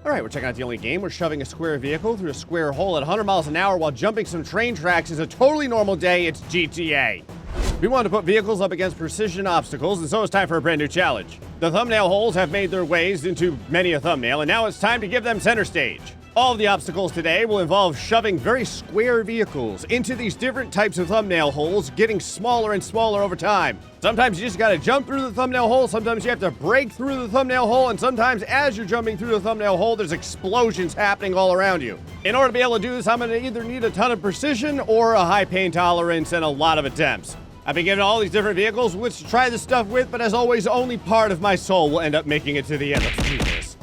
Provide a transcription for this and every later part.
All right, we're checking out the only game where shoving a square vehicle through a square hole at 100 miles an hour while jumping some train tracks is a totally normal day. It's GTA. We wanted to put vehicles up against precision obstacles, and so it's time for a brand new challenge. The thumbnail holes have made their ways into many a thumbnail, and now it's time to give them center stage. All of the obstacles today will involve shoving very square vehicles into these different types of thumbnail holes, getting smaller and smaller over time. Sometimes you just gotta jump through the thumbnail hole, sometimes you have to break through the thumbnail hole, and sometimes as you're jumping through the thumbnail hole, there's explosions happening all around you. In order to be able to do this, I'm gonna either need a ton of precision or a high pain tolerance and a lot of attempts. I've been given all these different vehicles which to try this stuff with, but as always, only part of my soul will end up making it to the end. Let's do this.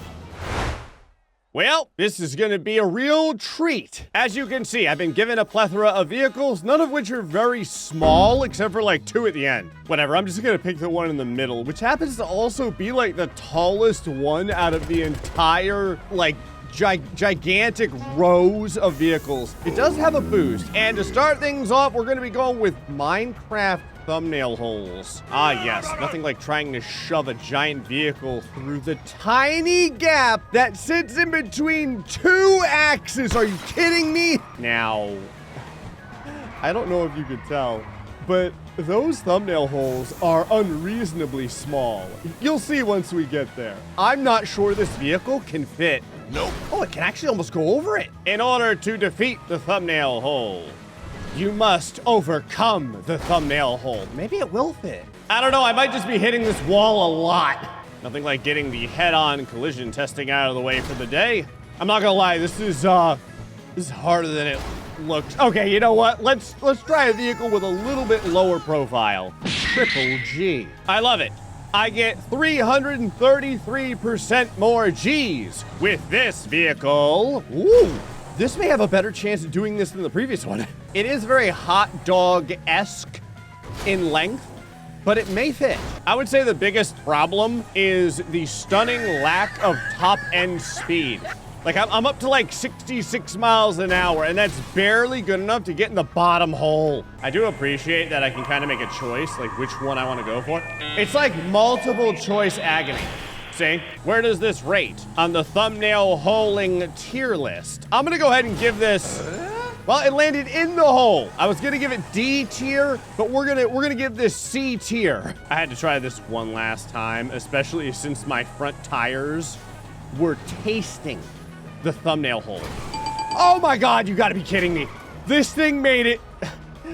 Well, this is gonna be a real treat. As you can see, I've been given a plethora of vehicles, none of which are very small, except for like 2 at the end. Whatever, I'm just gonna pick the one in the middle, which happens to also be like the tallest one out of the entire, like, gigantic rows of vehicles. It does have a boost, and to start things off, we're gonna be going with Minecraft thumbnail holes. Ah yes, nothing like trying to shove a giant vehicle through the tiny gap that sits in between 2 axes. Are you kidding me? Now, I don't know if you could tell, but those thumbnail holes are unreasonably small. You'll see once we get there. I'm not sure this vehicle can fit. Nope. Oh, it can actually almost go over it. In order to defeat the thumbnail hole, you must overcome the thumbnail hole. Maybe it will fit. I don't know, I might just be hitting this wall a lot. Nothing like getting the head-on collision testing out of the way for the day. I'm not gonna lie, this is harder than it looks. Okay, you know what? Let's try a vehicle with a little bit lower profile. Triple G. I love it. I get 333% more G's with this vehicle. Ooh. This may have a better chance of doing this than the previous one. It is very hot dog-esque in length, but it may fit. I would say the biggest problem is the stunning lack of top-end speed. Like, I'm up to like 66 miles an hour, and that's barely good enough to get in the bottom hole. I do appreciate that I can kind of make a choice, like which one I want to go for. It's like multiple choice agony. See, where does this rate on the thumbnail holing tier list? I'm gonna go ahead and give this, well, it landed in the hole. I was gonna give it D tier, but we're gonna give this C tier. I had to try this one last time, especially since my front tires were tasting the thumbnail hole. Oh my God, you gotta be kidding me. This thing made it.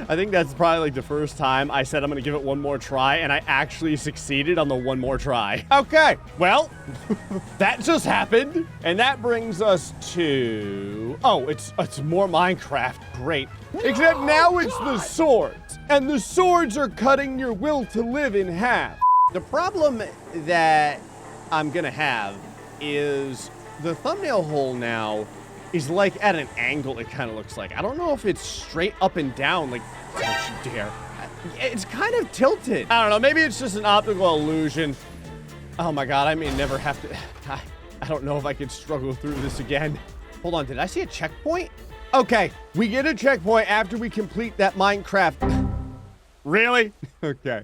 I think that's probably like the first time I said I'm gonna give it one more try, and I actually succeeded on the one more try. Okay, well, that just happened. And that brings us to, oh, it's more Minecraft, great. Except now it's the swords, and the swords are cutting your will to live in half. The problem that I'm gonna have is the thumbnail hole now is like at an angle, it kind of looks like. I don't know if it's straight up and down, like, don't you dare. It's kind of tilted. I don't know, maybe it's just an optical illusion. Oh my God, I may never have to, I don't know if I could struggle through this again. Hold on, did I see a checkpoint? Okay, we get a checkpoint after we complete that Minecraft. Really? Okay.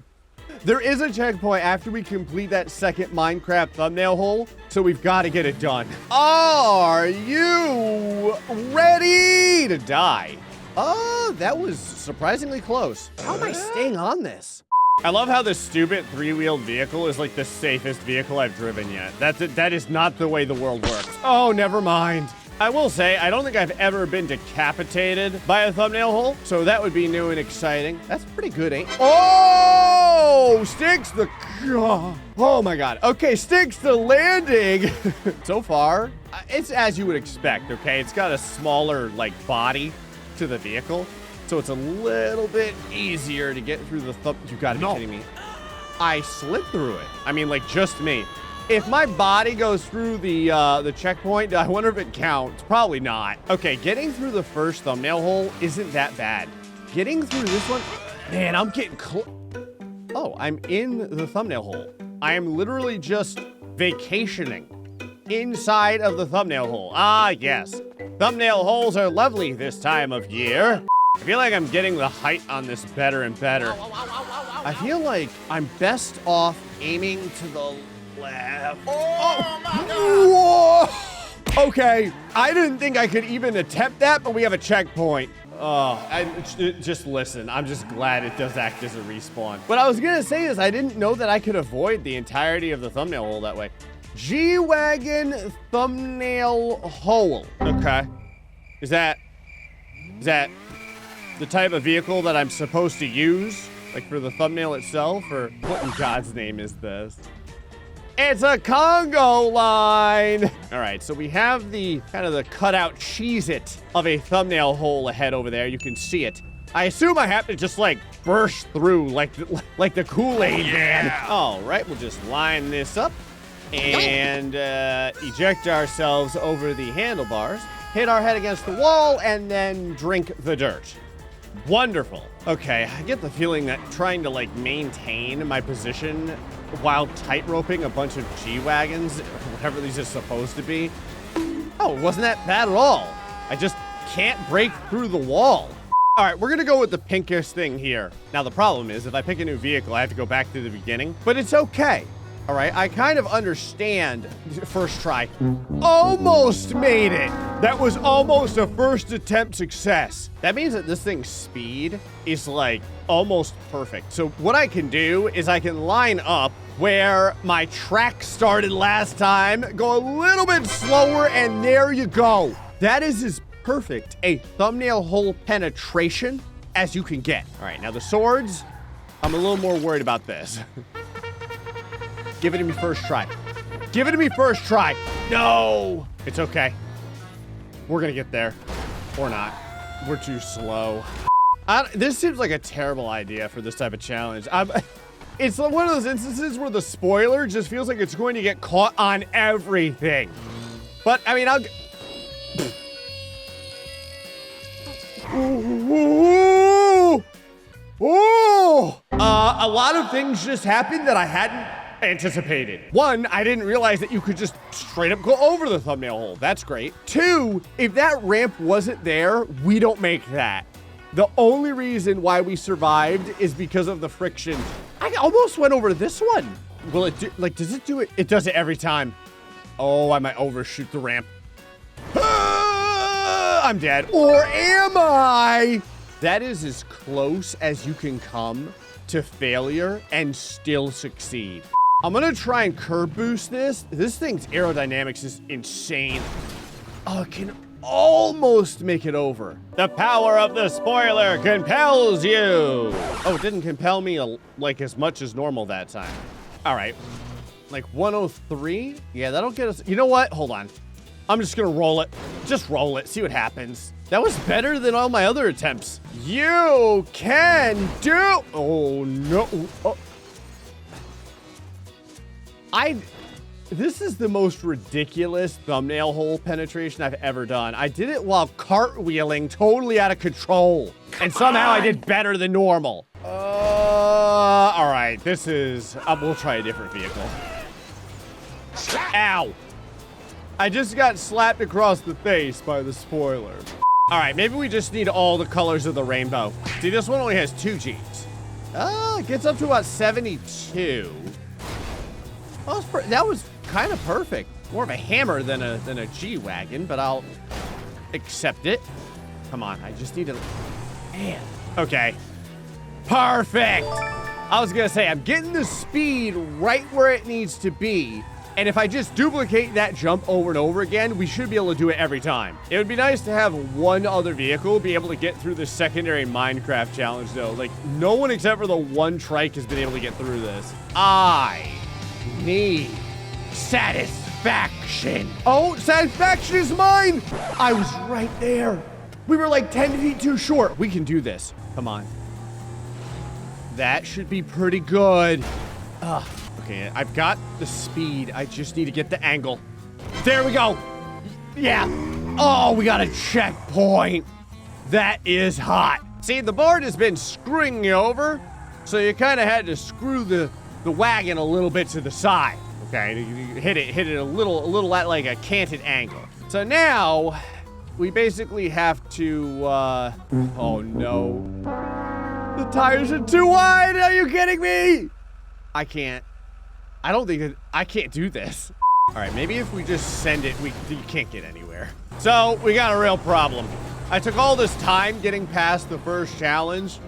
There is a checkpoint after we complete that second Minecraft thumbnail hole, so we've got to get it done. Are you ready to die? Oh, that was surprisingly close. How am I staying on this? I love how this stupid 3-wheeled vehicle is like the safest vehicle I've driven yet. That is not the way the world works. Oh, never mind. I will say, I don't think I've ever been decapitated by a thumbnail hole, so that would be new and exciting. That's pretty good, ain't it? Oh, sticks the, oh my God. Okay, sticks the landing. So far, it's as you would expect, okay? It's got a smaller, like, body to the vehicle, so it's a little bit easier to get through the you gotta be kidding me. I slid through it. I mean, like, just me. If my body goes through the checkpoint, I wonder if it counts. Probably not. Okay, getting through the first thumbnail hole isn't that bad. Getting through this one, man, I'm getting close. Oh, I'm in the thumbnail hole. I am literally just vacationing inside of the thumbnail hole. Ah, yes. Thumbnail holes are lovely this time of year. I feel like I'm getting the height on this better and better. I feel like I'm best off aiming to the left. Oh my God. Whoa! Okay, I didn't think I could even attempt that, but we have a checkpoint. Just listen, I'm just glad it does act as a respawn. What I was gonna say is I didn't know that I could avoid the entirety of the thumbnail hole that way. G-wagon thumbnail hole. Okay. Is that the type of vehicle that I'm supposed to use? Like for the thumbnail itself? Or what in God's name is this? It's a Congo line. All right, so we have the kind of the cutout Cheez-It of a thumbnail hole ahead over there. You can see it. I assume I have to just like burst through like the Kool-Aid man. All right, we'll just line this up and eject ourselves over the handlebars, hit our head against the wall, and then drink the dirt. Wonderful. Okay, I get the feeling that trying to like maintain my position while tight-roping a bunch of G-wagons, whatever these are supposed to be. Oh, it wasn't that bad at all. I just can't break through the wall. All right, we're gonna go with the pinkish thing here. Now, the problem is if I pick a new vehicle, I have to go back to the beginning, but it's okay. All right, I kind of understand. First try. Almost made it. That was almost a first attempt success. That means that this thing's speed is like almost perfect. So what I can do is I can line up where my track started last time, go a little bit slower, and there you go. That is as perfect a thumbnail hole penetration as you can get. All right, now the swords, I'm a little more worried about this. Give it to me first try. Give it to me first try. No, it's okay. We're gonna get there, or not. We're too slow. This seems like a terrible idea for this type of challenge. It's one of those instances where the spoiler just feels like it's going to get caught on everything. But I mean, a lot of things just happened that I hadn't anticipated. One, I didn't realize that you could just straight up go over the thumbnail hole. That's great. Two, if that ramp wasn't there, we don't make that. The only reason why we survived is because of the friction. I almost went over this one. Will it do, like, does it do it? It does it every time. Oh, I might overshoot the ramp. I'm dead. Or am I? That is as close as you can come to failure and still succeed. I'm gonna try and curb boost this. This thing's aerodynamics is insane. Oh, it can almost make it over. The power of the spoiler compels you. Oh, it didn't compel me like as much as normal that time. All right, like 103. Yeah, that'll get us. You know what? Hold on. I'm just gonna roll it. Just roll it, see what happens. That was better than all my other attempts. You can do. Oh no. Oh. This is the most ridiculous thumbnail hole penetration I've ever done. I did it while cartwheeling totally out of control. And somehow I did better than normal. All right, this is, we'll try a different vehicle. Ow. I just got slapped across the face by the spoiler. All right, maybe we just need all the colors of the rainbow. See, this one only has 2 Gs. It gets up to about 72. That was kind of perfect. More of a hammer than a G-wagon, but I'll accept it. Come on, I just need to, man. Okay, perfect. I was gonna say, I'm getting the speed right where it needs to be. And if I just duplicate that jump over and over again, we should be able to do it every time. It would be nice to have one other vehicle be able to get through the secondary Minecraft challenge, though. Like, no one except for the one trike has been able to get through this. I need satisfaction. Oh, satisfaction is mine. I was right there. We were like 10 feet too short. We can do this. Come on. That should be pretty good. Okay, I've got the speed. I just need to get the angle. There we go. Yeah. Oh, we got a checkpoint. That is hot. See, the board has been screwing you over, so you kind of had to screw the wagon a little bit to the side. Okay, you hit it a little at like a canted angle. So now we basically have to. Oh no, the tires are too wide. Are you kidding me? I can't. I don't think that I can't do this. All right, maybe if we just send it, you can't get anywhere. So we got a real problem. I took all this time getting past the first challenge.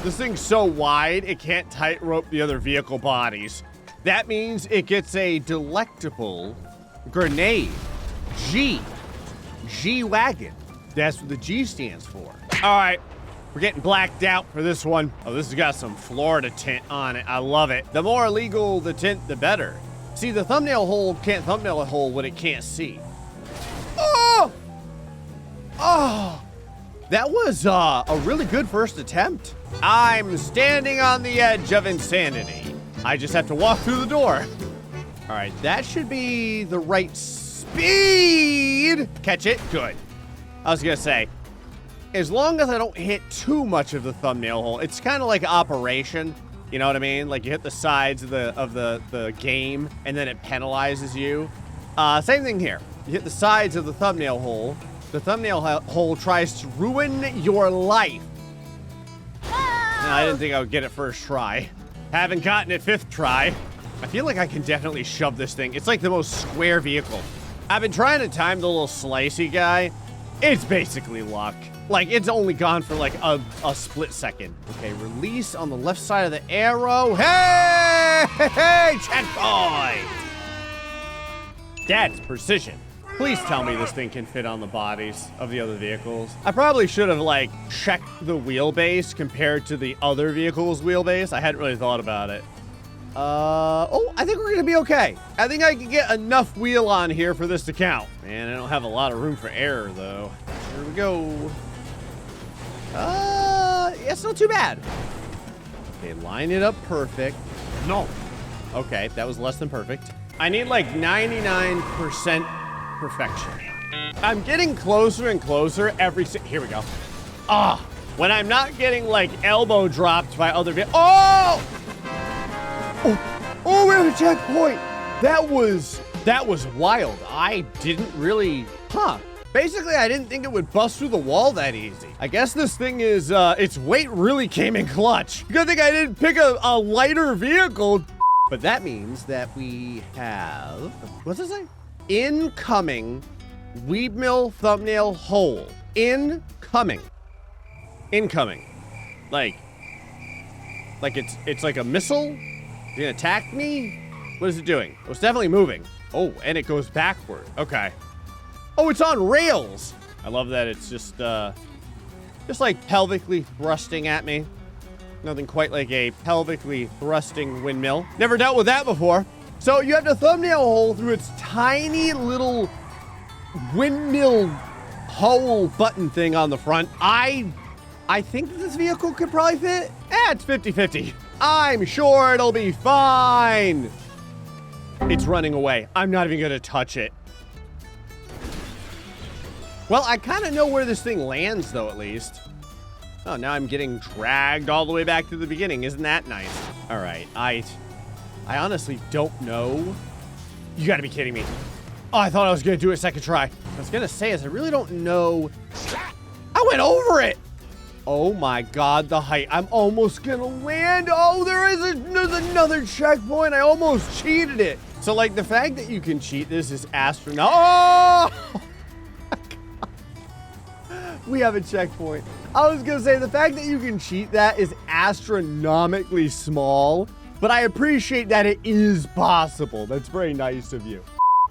This thing's so wide, it can't tightrope the other vehicle bodies. That means it gets a delectable grenade. G-wagon. That's what the G stands for. All right, we're getting blacked out for this one. Oh, this has got some Florida tint on it. I love it. The more illegal the tint, the better. See, the thumbnail hole can't thumbnail a hole what it can't see. Oh! Oh! That was a really good first attempt. I'm standing on the edge of insanity. I just have to walk through the door. All right, that should be the right speed. Catch it, good. I was gonna say, as long as I don't hit too much of the thumbnail hole, it's kind of like Operation. You know what I mean? Like you hit the sides of the game and then it penalizes you. Same thing here. You hit the sides of the thumbnail hole. The thumbnail hole tries to ruin your life. No, I didn't think I would get it first try. Haven't gotten it fifth try. I feel like I can definitely shove this thing. It's like the most square vehicle. I've been trying to time the little slicey guy. It's basically luck. Like, it's only gone for like a split second. Okay, release on the left side of the arrow. Hey, checkpoint! That's precision. Please tell me this thing can fit on the bodies of the other vehicles. I probably should have, like, checked the wheelbase compared to the other vehicle's wheelbase. I hadn't really thought about it. Oh, I think we're gonna be okay. I think I can get enough wheel on here for this to count. Man, I don't have a lot of room for error, though. Here we go. Yeah, it's not too bad. Okay, line it up perfect. No. Okay, that was less than perfect. I need, like, 99% perfection. I'm getting closer and closer every here we go. When I'm not getting like elbow dropped by other oh, we have a checkpoint. That was wild. I didn't really basically I didn't think it would bust through the wall that easy. I guess this thing is its weight really came in clutch. Good thing I didn't pick a lighter vehicle. But that means that we have, what's it say? Incoming windmill thumbnail hole. Incoming. Like it's like a missile? It's gonna attack me? What is it doing? Oh, it's definitely moving. Oh, and it goes backward. Okay. Oh, it's on rails. I love that it's just like pelvically thrusting at me. Nothing quite like a pelvically thrusting windmill. Never dealt with that before. So you have the thumbnail hole through its tiny little windmill hole button thing on the front. I think this vehicle could probably fit. It's 50-50. I'm sure it'll be fine. It's running away. I'm not even gonna touch it. Well, I kind of know where this thing lands though, at least. Oh, now I'm getting dragged all the way back to the beginning. Isn't that nice? All right, I honestly don't know. You gotta be kidding me. Oh, I thought I was gonna do a second try. I was gonna say is I really don't know. I went over it. Oh my God, the height. I'm almost gonna land. Oh, there's another checkpoint. I almost cheated it. So like the fact that you can cheat this is astronomical. Oh! We have a checkpoint. I was gonna say the fact that you can cheat that is astronomically small, but I appreciate that it is possible. That's very nice of you.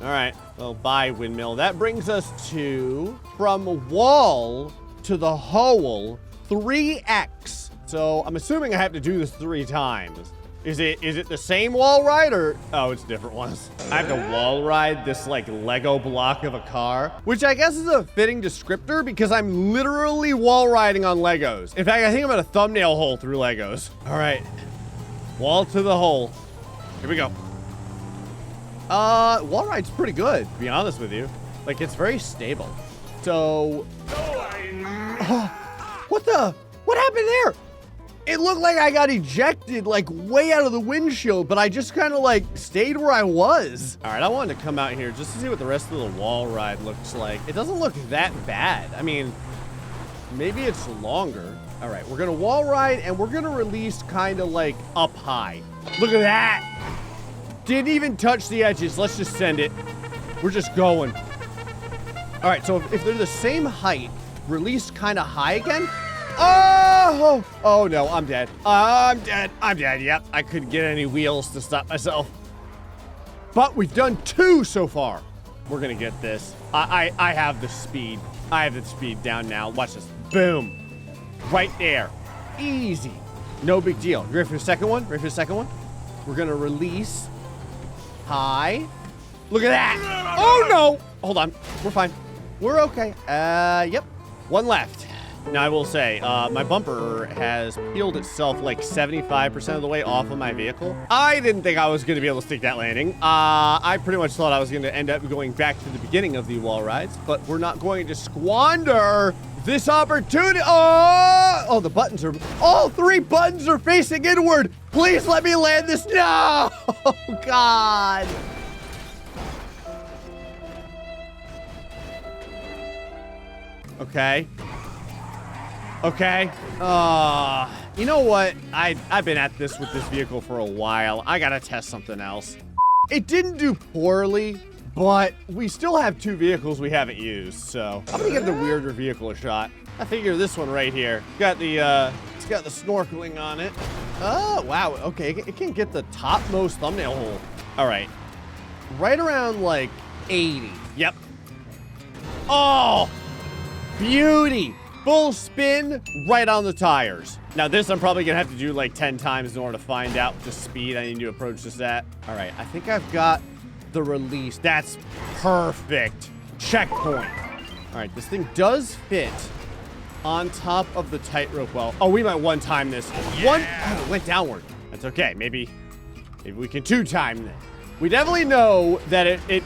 All right, well, bye, windmill. That brings us to from wall to the hole, 3x. So I'm assuming I have to do this 3 times. Is it the same wall ride or, oh, it's different ones. I have to wall ride this like Lego block of a car, which I guess is a fitting descriptor because I'm literally wall riding on Legos. In fact, I think I'm at a thumbnail hole through Legos. All right, wall to the hole. Here we go. Wall ride's pretty good, to be honest with you. Like, it's very stable. So, what happened there? It looked like I got ejected like way out of the windshield, but I just kind of like stayed where I was. All right, I wanted to come out here just to see what the rest of the wall ride looks like. It doesn't look that bad. I mean, maybe it's longer. All right, we're gonna wall ride and we're gonna release kind of like up high. Look at that. Didn't even touch the edges. Let's just send it. We're just going. All right, so if they're the same height, release kind of high again. Oh! Oh, no, I'm dead. I'm dead. I'm dead. Yep, I couldn't get any wheels to stop myself. But we've done 2 so far. We're going to get this. I have the speed. I have the speed down now. Watch this. Boom. Right there. Easy. No big deal. You ready for the second one? Ready for the second one? We're going to release high. Look at that. Oh, no. Hold on. We're fine. We're okay. Yep. One left. Now, I will say, my bumper has peeled itself like 75% of the way off of my vehicle. I didn't think I was going to be able to stick that landing. I pretty much thought I was going to end up going back to the beginning of the wall rides, but we're not going to squander this opportunity. Oh, the buttons are, all 3 buttons are facing inward. Please let me land this. No, oh, God. Okay. Okay. You know what? I've been at this with this vehicle for a while. I gotta test something else. It didn't do poorly, but we still have 2 vehicles we haven't used, so I'm gonna give the weirder vehicle a shot. I figure this one right here. It's got the snorkeling on it. Oh, wow. Okay, it can get the topmost thumbnail hole. All right. Right around like 80. Yep. Oh, beauty. Full spin right on the tires. Now this I'm probably gonna have to do like 10 times in order to find out the speed I need to approach this at. All right, I think I've got the release. That's perfect. Checkpoint. All right, this thing does fit on top of the tightrope well. Oh, we might one-time this. Yeah. Oh, it went downward. That's okay. Maybe we can 2-time this. We definitely know that it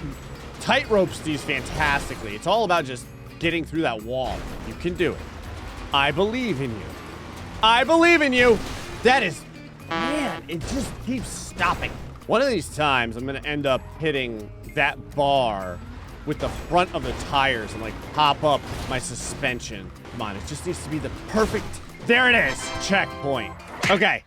tightropes these fantastically. It's all about just getting through that wall. You can do it. I believe in you. I believe in you. That is, man, it just keeps stopping. One of these times, I'm gonna end up hitting that bar with the front of the tires and like pop up my suspension. Come on, it just needs to be the perfect, there it is, checkpoint. Okay,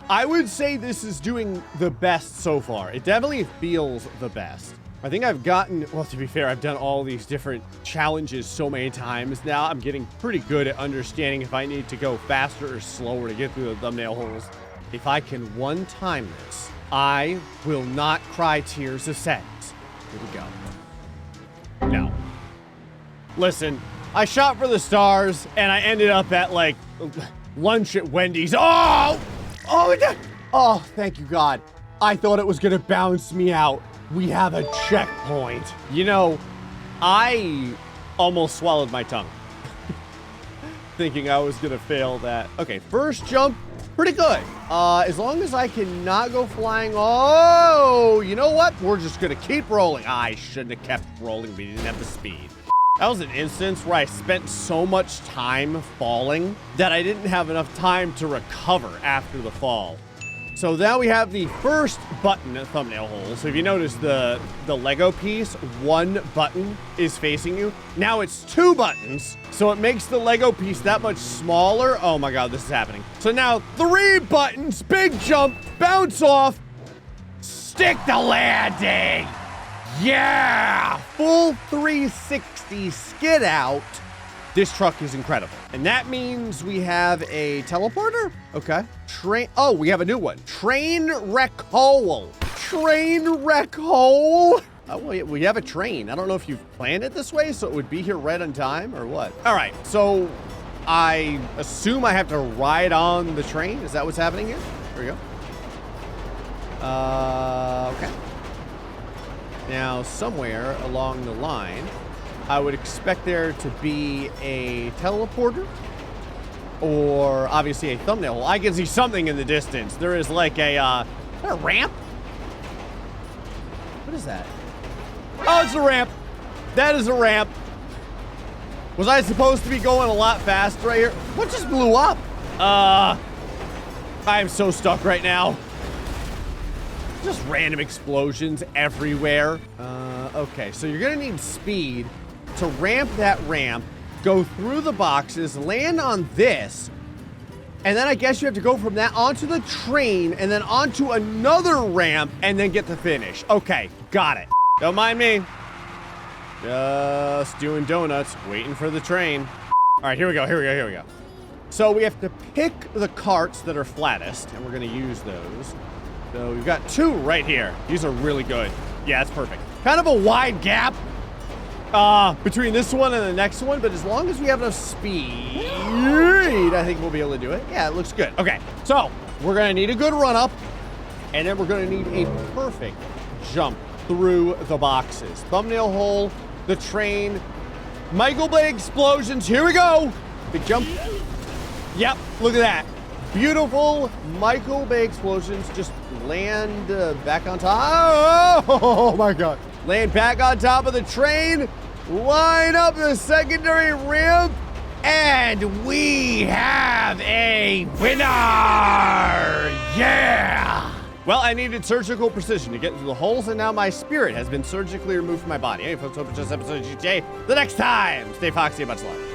I would say this is doing the best so far. It definitely feels the best. I think I've gotten, well, to be fair, I've done all these different challenges so many times now. I'm getting pretty good at understanding if I need to go faster or slower to get through the thumbnail holes. If I can one-time this, I will not cry tears of sadness. Here we go. No. Listen, I shot for the stars, and I ended up at, like, lunch at Wendy's. Oh! Oh, thank you, God. I thought it was gonna bounce me out. We have a checkpoint. You know, I almost swallowed my tongue. Thinking I was gonna fail that. Okay, first jump, pretty good. As long as I cannot go flying. Oh, you know what? We're just gonna keep rolling. I shouldn't have kept rolling. We didn't have the speed. That was an instance where I spent so much time falling that I didn't have enough time to recover after the fall. So now we have the first button at thumbnail hole. So if you notice the Lego piece, 1 button is facing you. Now it's 2 buttons. So it makes the Lego piece that much smaller. Oh my God, this is happening. So now 3 buttons, big jump, bounce off, stick the landing. Yeah, full 360 skid out. This truck is incredible. And that means we have a teleporter? Okay. Oh, we have a new one. Train wreck hole. Train wreck hole? Well, we have a train. I don't know if you've planned it this way, so it would be here right on time or what? All right, so I assume I have to ride on the train. Is that what's happening here? There we go. Okay. Now, somewhere along the line, I would expect there to be a teleporter or obviously a thumbnail hole. I can see something in the distance. There is like a ramp? What is that? Oh, it's a ramp. That is a ramp. Was I supposed to be going a lot faster right here? What just blew up? I am so stuck right now. Just random explosions everywhere. Okay, so you're gonna need speed to ramp that ramp, go through the boxes, land on this, And then I guess you have to go from that onto the train and then onto another ramp and then get the finish. Okay, got it. Don't mind me. Just doing donuts, waiting for the train. All right, here we go. So we have to pick the carts that are flattest, and we're gonna use those. So we've got 2 right here. These are really good. Yeah, that's perfect. Kind of a wide gap between this one and the next one, but as long as we have enough speed, I think we'll be able to do it. Yeah, it looks good. Okay, so we're gonna need a good run up, and then we're gonna need a perfect jump through the boxes. Thumbnail hole, the train, Michael Bay explosions. Here we go. Big jump. Yep, look at that. Beautiful Michael Bay explosions. Just land back on top. Oh my God. Land back on top of the train. Line up the secondary ramp. And we have a winner. Yeah. Well, I needed surgical precision to get through the holes, and now my spirit has been surgically removed from my body. Hey, folks, hope it's just episode of GTA. The next time, stay foxy and much love.